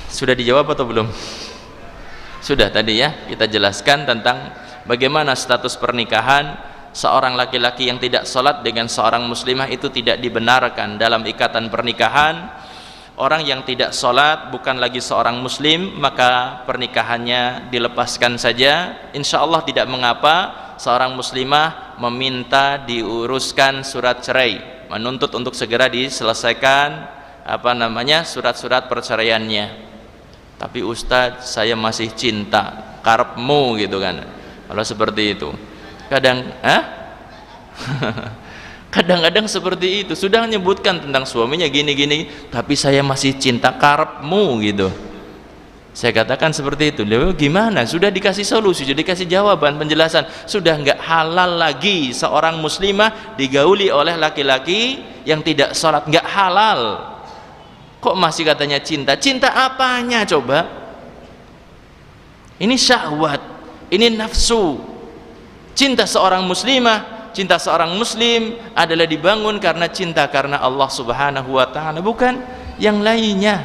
Sudah dijawab atau belum? Sudah tadi ya kita jelaskan tentang bagaimana status pernikahan seorang laki-laki yang tidak sholat dengan seorang muslimah itu tidak dibenarkan dalam ikatan pernikahan. Orang yang tidak sholat bukan lagi seorang muslim, maka pernikahannya dilepaskan saja. Insya Allah tidak mengapa seorang muslimah meminta diuruskan surat cerai, menuntut untuk segera diselesaikan surat-surat perceraiannya. Tapi Ustadz, saya masih cinta, karepmu gitu kan. Kalau seperti itu kadang-kadang seperti itu, sudah menyebutkan tentang suaminya gini-gini, tapi saya masih cinta, karepmu gitu. Saya katakan seperti itu. Lalu gimana? Sudah dikasih solusi, sudah dikasih jawaban, penjelasan. Sudah enggak halal lagi seorang muslimah digauli oleh laki-laki yang tidak sholat, enggak halal. Kok masih katanya cinta? Cinta apanya coba? Ini syahwat, ini nafsu. Cinta seorang muslimah, cinta seorang muslim adalah dibangun karena cinta karena Allah Subhanahu wa taala, bukan yang lainnya.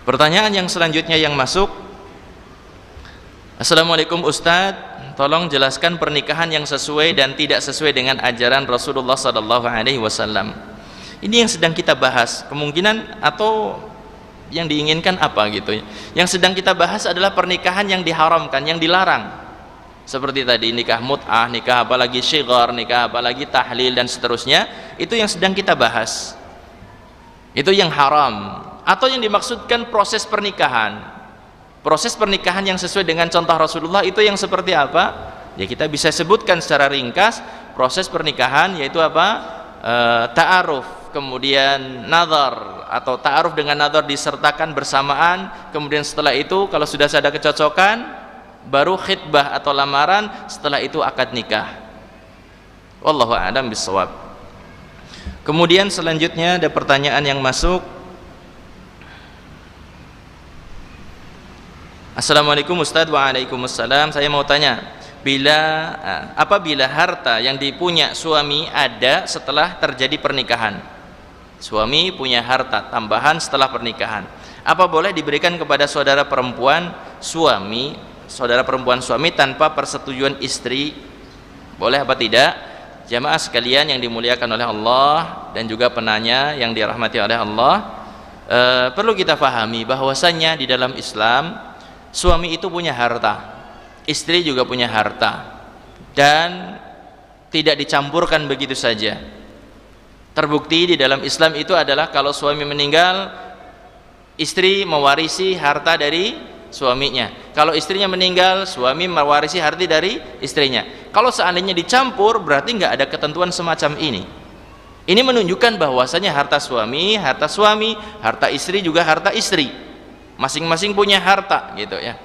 Pertanyaan yang selanjutnya yang masuk. Assalamualaikum Ustadz, tolong jelaskan pernikahan yang sesuai dan tidak sesuai dengan ajaran Rasulullah SAW. Ini yang sedang kita bahas. Kemungkinan atau yang diinginkan apa gitu. Yang sedang kita bahas adalah pernikahan yang diharamkan, yang dilarang. Seperti tadi nikah mut'ah, nikah apalagi syighar, nikah apalagi tahlil dan seterusnya. Itu yang sedang kita bahas. Itu yang haram. Atau yang dimaksudkan proses pernikahan. Proses pernikahan yang sesuai dengan contoh Rasulullah itu yang seperti apa? Ya kita bisa sebutkan secara ringkas. Proses pernikahan yaitu apa? Ta'aruf, kemudian nazar, atau ta'aruf dengan nazar disertakan bersamaan. Kemudian setelah itu kalau sudah ada kecocokan, baru khitbah atau lamaran. Setelah itu akad nikah. Wallahu a'lam bishawab. Kemudian selanjutnya ada pertanyaan yang masuk. Assalamualaikum Ustadz. Waalaikumsalam. Saya mau tanya, apabila harta yang dipunya suami ada setelah terjadi pernikahan, suami punya harta tambahan setelah pernikahan, apa boleh diberikan kepada saudara perempuan suami tanpa persetujuan istri? Boleh apa tidak? Jamaah sekalian yang dimuliakan oleh Allah dan juga penanya yang dirahmati oleh Allah, perlu kita pahami bahwasanya di dalam Islam suami itu punya harta, istri juga punya harta, dan tidak dicampurkan begitu saja. Terbukti di dalam Islam itu adalah kalau suami meninggal, istri mewarisi harta dari suaminya. Kalau istrinya meninggal, suami mewarisi harta dari istrinya. Kalau seandainya dicampur, berarti nggak ada ketentuan semacam ini. Ini menunjukkan bahwasanya harta suami, harta istri juga harta istri. Masing-masing punya harta gitu ya.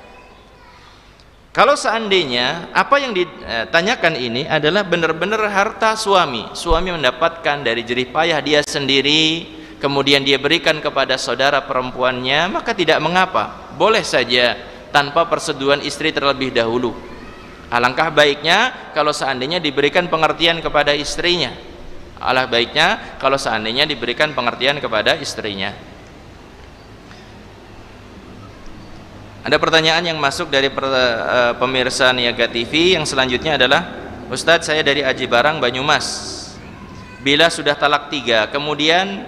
Kalau seandainya apa yang ditanyakan ini adalah benar-benar harta suami mendapatkan dari jerih payah dia sendiri, kemudian dia berikan kepada saudara perempuannya, maka tidak mengapa, boleh saja tanpa persetujuan istri terlebih dahulu. Alangkah baiknya kalau seandainya diberikan pengertian kepada istrinya. Alangkah baiknya kalau seandainya diberikan pengertian kepada istrinya. Ada pertanyaan yang masuk dari pemirsa Niaga TV yang selanjutnya adalah, Ustadz, saya dari Aji Barang, Banyumas. Bila sudah talak 3, kemudian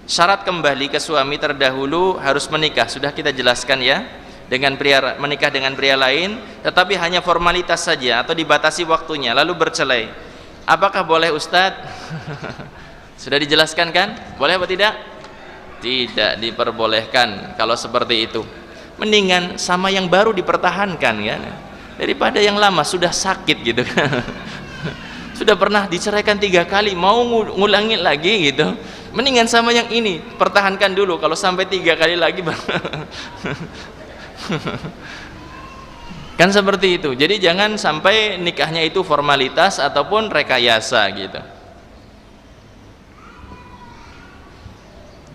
syarat kembali ke suami terdahulu harus menikah. Sudah kita jelaskan ya, menikah dengan pria lain, tetapi hanya formalitas saja atau dibatasi waktunya, lalu bercerai. Apakah boleh Ustadz? Sudah dijelaskan kan? Boleh atau tidak? Tidak diperbolehkan kalau seperti itu. Mendingan sama yang baru dipertahankan kan, daripada yang lama sudah sakit gitu kan. Sudah pernah diceraikan 3 kali, mau ngulangin lagi gitu. Mendingan sama yang ini pertahankan dulu, kalau sampai 3 kali lagi kan seperti itu. Jadi jangan sampai nikahnya itu formalitas ataupun rekayasa gitu.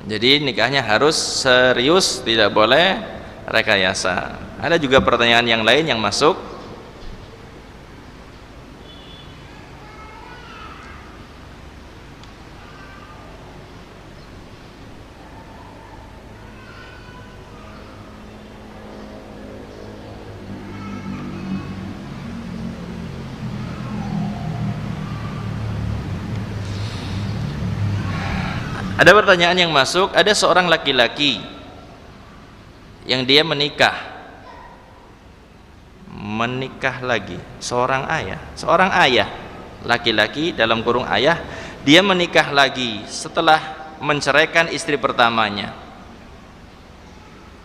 Jadi nikahnya harus serius, tidak boleh rekayasa. Ada juga pertanyaan yang lain yang masuk. Ada pertanyaan yang masuk, ada seorang laki-laki yang dia menikah lagi, seorang ayah laki-laki dalam kurung ayah, dia menikah lagi setelah menceraikan istri pertamanya.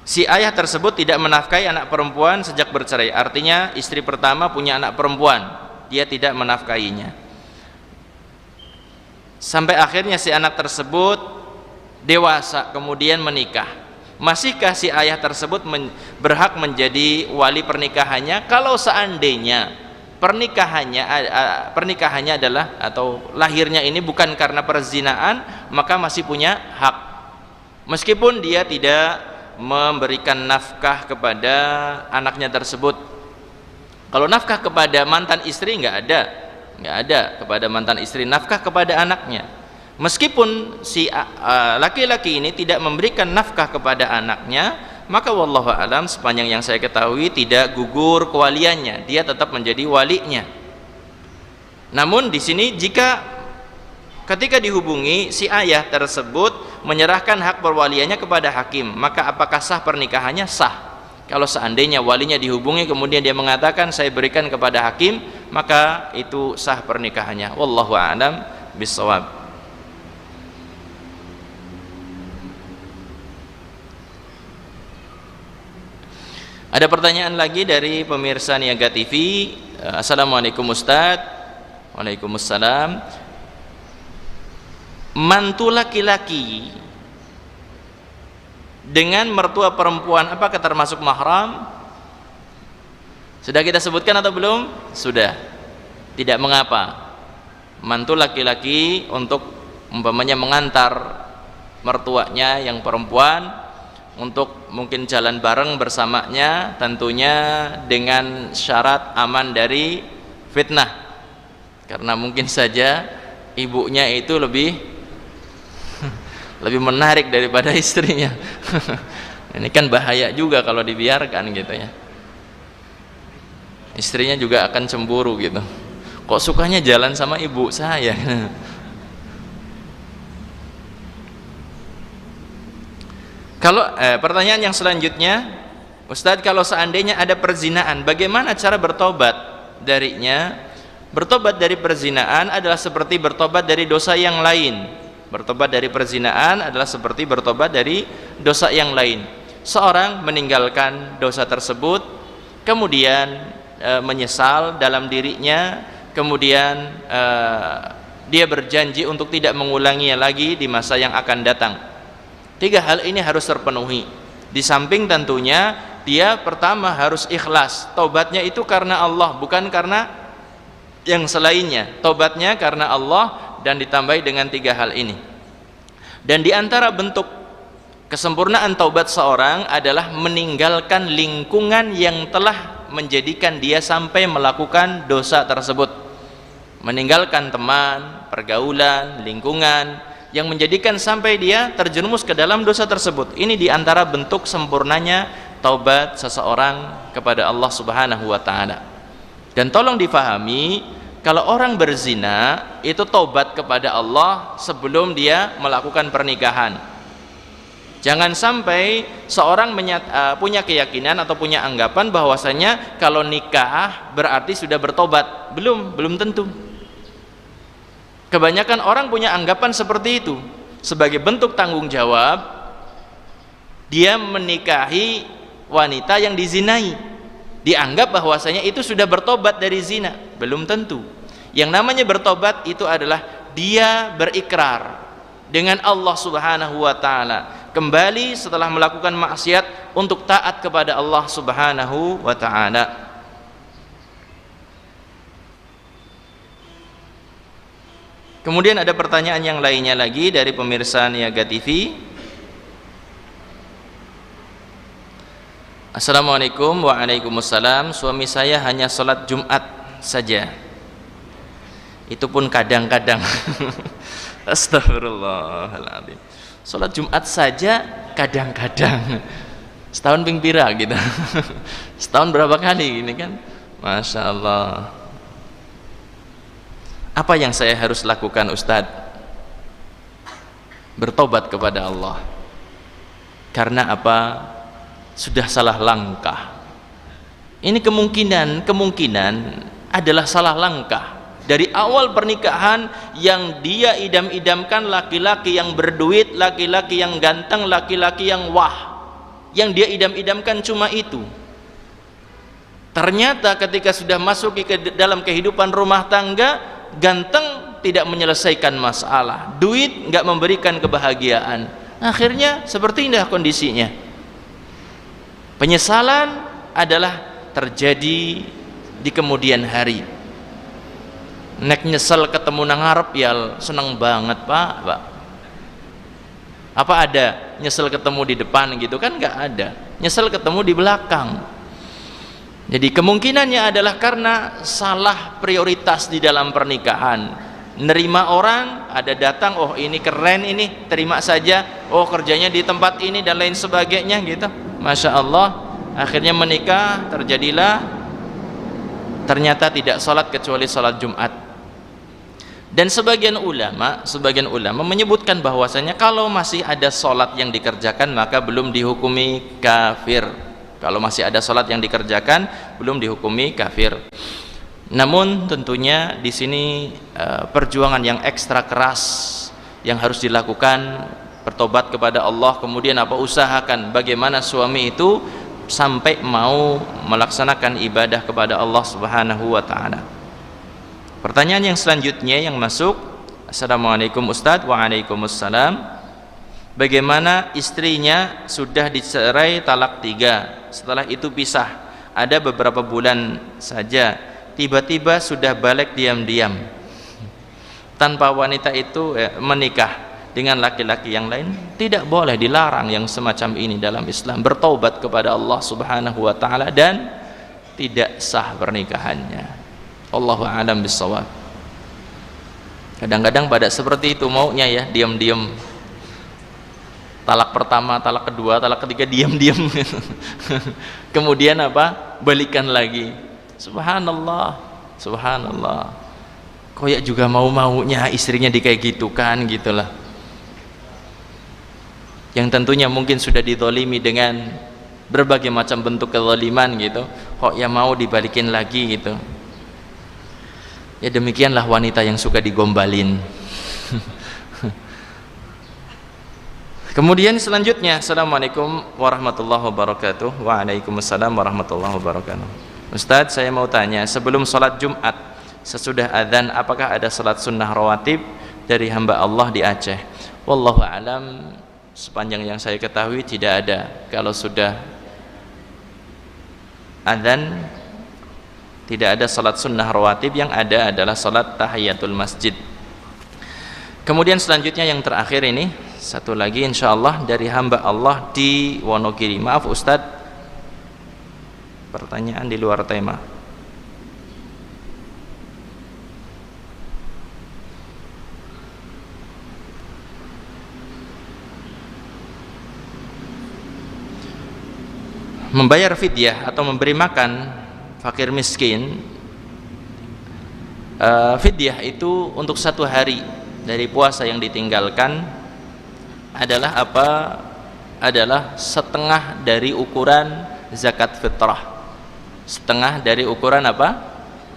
Si ayah tersebut tidak menafkahi anak perempuan sejak bercerai, artinya istri pertama punya anak perempuan, dia tidak menafkahinya sampai akhirnya si anak tersebut dewasa kemudian menikah. Masihkah si ayah tersebut berhak menjadi wali pernikahannya kalau seandainya pernikahannya adalah atau lahirnya ini bukan karena perzinaan, maka masih punya hak meskipun dia tidak memberikan nafkah kepada anaknya tersebut. Kalau nafkah kepada mantan istri nggak ada kepada mantan istri nafkah kepada anaknya, meskipun si laki-laki ini tidak memberikan nafkah kepada anaknya, maka wallahu alam sepanjang yang saya ketahui tidak gugur kewaliannya, dia tetap menjadi walinya. Namun di sini jika ketika dihubungi si ayah tersebut menyerahkan hak perwaliannya kepada hakim, maka apakah sah pernikahannya? Sah. Kalau seandainya walinya dihubungi kemudian dia mengatakan saya berikan kepada hakim, maka itu sah pernikahannya. Wallahu a'lam bishawab. Ada pertanyaan lagi dari pemirsa Niaga TV. Assalamualaikum Ustaz. Waalaikumsalam. Mantu laki-laki dengan mertua perempuan apakah termasuk mahram? Sudah kita sebutkan atau belum? Sudah. Tidak mengapa mantu laki-laki untuk umpamanya mengantar mertuanya yang perempuan untuk mungkin jalan bareng bersamanya, tentunya dengan syarat aman dari fitnah, karena mungkin saja ibunya itu lebih menarik daripada istrinya. Ini kan bahaya juga kalau dibiarkan gitu ya, istrinya juga akan cemburu gitu, kok sukanya jalan sama ibu saya. Kalau pertanyaan yang selanjutnya, Ustadz, kalau seandainya ada perzinaan, bagaimana cara bertobat darinya? Bertobat dari perzinaan adalah seperti bertobat dari dosa yang lain. Bertobat dari perzinaan adalah seperti bertobat dari dosa yang lain. Seorang meninggalkan dosa tersebut, kemudian menyesal dalam dirinya, kemudian dia berjanji untuk tidak mengulanginya lagi di masa yang akan datang. 3 hal ini harus terpenuhi. Di samping tentunya dia pertama harus ikhlas, tobatnya itu karena Allah, bukan karena yang selainnya. Tobatnya karena Allah dan ditambahi dengan 3 hal ini. Dan di antara bentuk kesempurnaan taubat seorang adalah meninggalkan lingkungan yang telah menjadikan dia sampai melakukan dosa tersebut. Meninggalkan teman, pergaulan, lingkungan yang menjadikan sampai dia terjerumus ke dalam dosa tersebut. Ini di antara bentuk sempurnanya taubat seseorang kepada Allah Subhanahu wa taala. Dan tolong difahami, kalau orang berzina itu taubat kepada Allah sebelum dia melakukan pernikahan. Jangan sampai seorang punya keyakinan atau punya anggapan bahwasanya kalau nikah berarti sudah bertobat. Belum tentu. Kebanyakan orang punya anggapan seperti itu. Sebagai bentuk tanggung jawab, dia menikahi wanita yang dizinai, dianggap bahwasanya itu sudah bertobat dari zina. Belum tentu. Yang namanya bertobat itu adalah dia berikrar dengan Allah Subhanahu wa taala, kembali setelah melakukan maksiat untuk taat kepada Allah Subhanahu wa taala. Kemudian ada pertanyaan yang lainnya lagi dari pemirsa Niaga TV. Assalamualaikum. Waalaikumsalam. Suami saya hanya sholat Jumat saja, itu pun kadang-kadang. Astagfirullahaladzim. Sholat Jumat saja kadang-kadang. Setahun ping pira gitu. Setahun berapa kali ini kan? Masya Allah. Apa yang saya harus lakukan, Ustadz? bertobat kepada Allah. Karena apa? Sudah salah langkah. Ini kemungkinan adalah salah langkah. Dari awal pernikahan yang dia idam-idamkan laki-laki yang berduit, laki-laki yang ganteng, laki-laki yang wah. Yang dia idam-idamkan cuma itu. Ternyata ketika sudah masuk ke dalam kehidupan rumah tangga, ganteng tidak menyelesaikan masalah, duit nggak memberikan kebahagiaan. Akhirnya seperti inilah kondisinya. Penyesalan adalah terjadi di kemudian hari. Nek nyesel ketemu nang ngarep ya seneng banget pak. Apa ada nyesel ketemu di depan gitu kan? Nggak ada. Nyesel ketemu di belakang. Jadi kemungkinannya adalah karena salah prioritas di dalam pernikahan. Nerima orang, ada datang, oh ini keren ini, terima saja. Oh kerjanya di tempat ini dan lain sebagainya gitu. Masya Allah. Akhirnya menikah, terjadilah ternyata tidak sholat kecuali sholat Jumat. Dan sebagian ulama menyebutkan bahwasanya kalau masih ada sholat yang dikerjakan maka belum dihukumi kafir. Kalau masih ada sholat yang dikerjakan belum dihukumi kafir. Namun tentunya di sini perjuangan yang ekstra keras yang harus dilakukan, bertobat kepada Allah, kemudian usahakan bagaimana suami itu sampai mau melaksanakan ibadah kepada Allah Subhanahu wa taala. Pertanyaan yang selanjutnya yang masuk, Assalamualaikum Ustadz. Waalaikumsalam. Bagaimana istrinya sudah dicerai talak 3, setelah itu pisah, ada beberapa bulan saja, tiba-tiba sudah balik diam-diam tanpa wanita itu menikah dengan laki-laki yang lain? Tidak boleh, dilarang yang semacam ini dalam Islam. Bertaubat kepada Allah Subhanahu wa taala dan tidak sah pernikahannya. Allahu a'lam bissawab. Kadang-kadang pada seperti itu maunya ya, diam-diam. Talak pertama, talak kedua, talak ketiga diam-diam. Kemudian balikan lagi. Subhanallah, subhanallah. Koyak juga mau-maunya istrinya kayak gitu kan, gitulah. Yang tentunya mungkin sudah dizalimi dengan berbagai macam bentuk kezaliman gitu, kok ya mau dibalikin lagi gitu. Ya demikianlah wanita yang suka digombalin. Kemudian selanjutnya, Assalamualaikum warahmatullahi wabarakatuh. Waalaikumsalam warahmatullahi wabarakatuh. Ustadz, saya mau tanya, sebelum sholat Jumat sesudah adzan apakah ada sholat sunnah rawatib dari hamba Allah di Aceh? Wallahu a'lam. Sepanjang yang saya ketahui tidak ada. Kalau sudah adzan tidak ada salat sunnah rawatib, yang ada adalah salat tahiyatul masjid. Kemudian selanjutnya yang terakhir ini, satu lagi insyaallah dari hamba Allah di Wonogiri. Maaf Ustadz, pertanyaan di luar tema. Membayar fidyah atau memberi makan fakir miskin. Fidyah itu untuk 1 hari dari puasa yang ditinggalkan adalah adalah setengah dari ukuran zakat fitrah. Setengah dari ukuran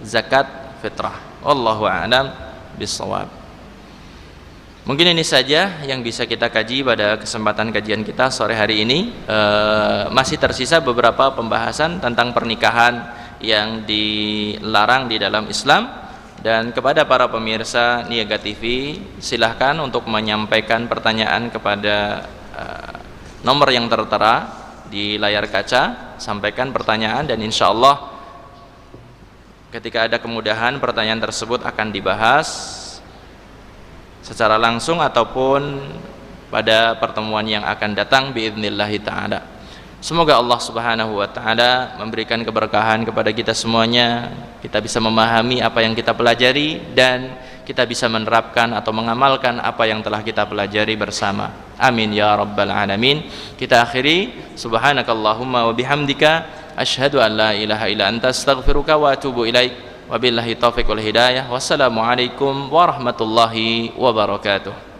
zakat fitrah. Wallahu a'lam bissawab. Mungkin ini saja yang bisa kita kaji pada kesempatan kajian kita sore hari ini. Masih tersisa beberapa pembahasan tentang pernikahan yang dilarang di dalam Islam. Dan kepada para pemirsa Niaga TV, silahkan untuk menyampaikan pertanyaan kepada nomor yang tertera di layar kaca. Sampaikan pertanyaan dan insya Allah ketika ada kemudahan pertanyaan tersebut akan dibahas secara langsung ataupun pada pertemuan yang akan datang biidznillah ta'ala. Semoga Allah Subhanahu wa ta'ala memberikan keberkahan kepada kita semuanya, kita bisa memahami apa yang kita pelajari dan kita bisa menerapkan atau mengamalkan apa yang telah kita pelajari bersama. Amin ya rabbal alamin. Kita akhiri, subhanakallahumma wa bihamdika asyhadu an la ilaha illa anta astaghfiruka wa atubu ilaik. Wabillahi taufiq wal hidayah. Wassalamualaikum warahmatullahi wabarakatuh.